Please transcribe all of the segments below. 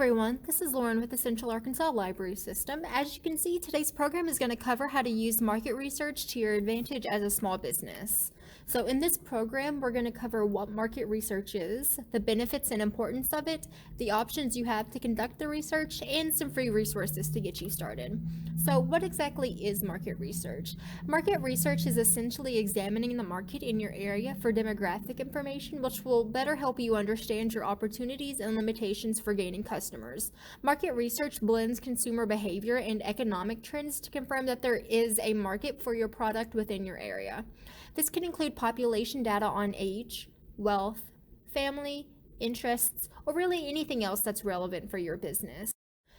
everyone, this is Lauren with the Central Arkansas Library System. As you can see, today's program is going to cover how to use market research to your advantage as a small business. So in this program, we're going to cover what market research is, the benefits and importance of it, the options you have to conduct the research, and some free resources to get you started. So what exactly is market research? Market research is essentially examining the market in your area for demographic information, which will better help you understand your opportunities and limitations for gaining customers. Market research blends consumer behavior and economic trends to confirm that there is a market for your product within your area. This can include population data on age, wealth, family, interests, or really anything else that's relevant for your business.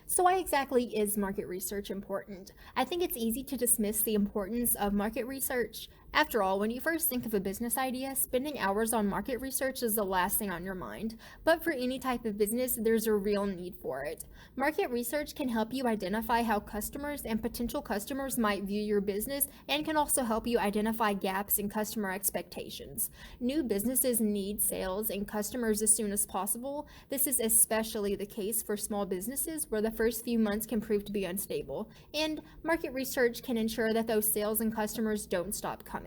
So why exactly is market research important? I think it's easy to dismiss the importance of market research. After all, when you first think of a business idea, spending hours on market research is the last thing on your mind. But for any type of business, there's a real need for it. Market research can help you identify how customers and potential customers might view your business and can also help you identify gaps in customer expectations. New businesses need sales and customers as soon as possible. This is especially the case for small businesses where the first few months can prove to be unstable, and market research can ensure that those sales and customers don't stop coming.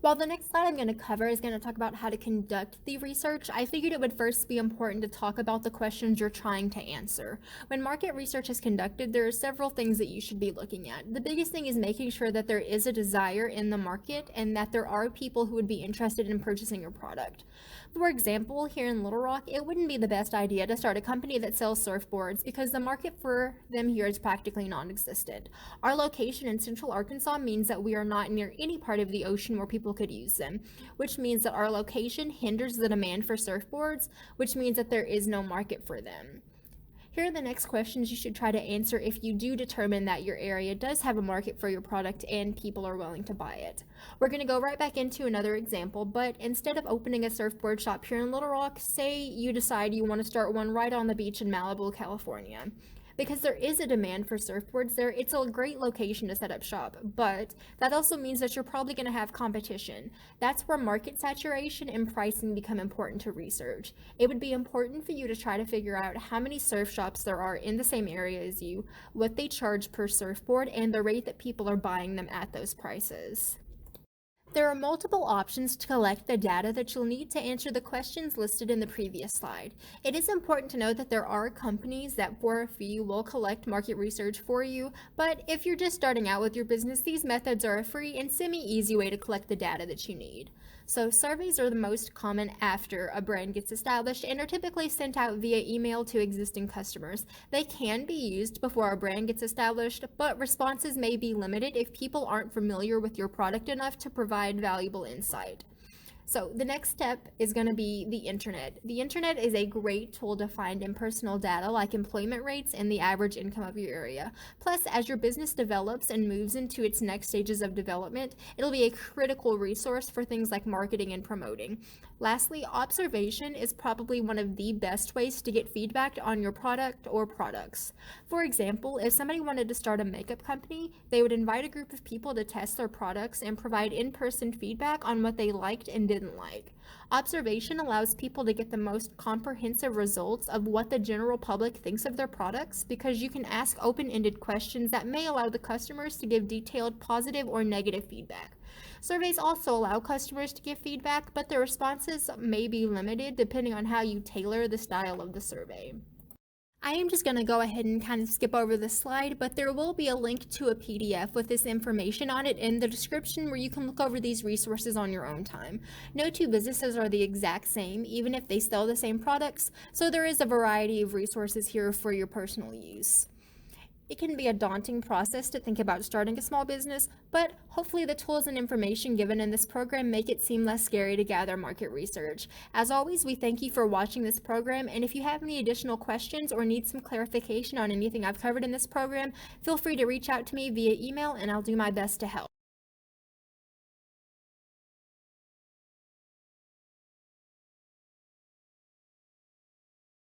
While the next slide I'm going to cover is going to talk about how to conduct the research, I figured it would first be important to talk about the questions you're trying to answer. When market research is conducted, there are several things that you should be looking at. The biggest thing is making sure that there is a desire in the market and that there are people who would be interested in purchasing your product. For example, here in Little Rock, it wouldn't be the best idea to start a company that sells surfboards because the market for them here is practically non-existent. Our location in Central Arkansas means that we are not near any part of the ocean where people could use them, which means that our location hinders the demand for surfboards, which means that there is no market for them. Here are the next questions you should try to answer if you do determine that your area does have a market for your product and people are willing to buy it. We're going to go right back into another example, but instead of opening a surfboard shop here in Little Rock, say you decide you want to start one right on the beach in Malibu, California. Because there is a demand for surfboards there, it's a great location to set up shop, but that also means that you're probably going to have competition. That's where market saturation and pricing become important to research. It would be important for you to try to figure out how many surf shops there are in the same area as you, what they charge per surfboard, and the rate that people are buying them at those prices. There are multiple options to collect the data that you'll need to answer the questions listed in the previous slide. It is important to note that there are companies that for a fee will collect market research for you, but if you're just starting out with your business, these methods are a free and semi-easy way to collect the data that you need. So surveys are the most common after a brand gets established and are typically sent out via email to existing customers. They can be used before a brand gets established, but responses may be limited if people aren't familiar with your product enough to provide valuable insight. So the next step is going to be the internet. The internet is a great tool to find impersonal data like employment rates and the average income of your area. Plus, as your business develops and moves into its next stages of development, it'll be a critical resource for things like marketing and promoting. Lastly, observation is probably one of the best ways to get feedback on your product or products. For example, if somebody wanted to start a makeup company, they would invite a group of people to test their products and provide in-person feedback on what they liked and didn't like. Observation allows people to get the most comprehensive results of what the general public thinks of their products because you can ask open-ended questions that may allow the customers to give detailed positive or negative feedback. Surveys also allow customers to give feedback, but the responses may be limited depending on how you tailor the style of the survey. I am just going to go ahead and kind of skip over this slide, but there will be a link to a PDF with this information on it in the description where you can look over these resources on your own time. No two businesses are the exact same, even if they sell the same products, so there is a variety of resources here for your personal use. It can be a daunting process to think about starting a small business, but hopefully the tools and information given in this program make it seem less scary to gather market research. As always, we thank you for watching this program, and if you have any additional questions or need some clarification on anything I've covered in this program, feel free to reach out to me via email and I'll do my best to help.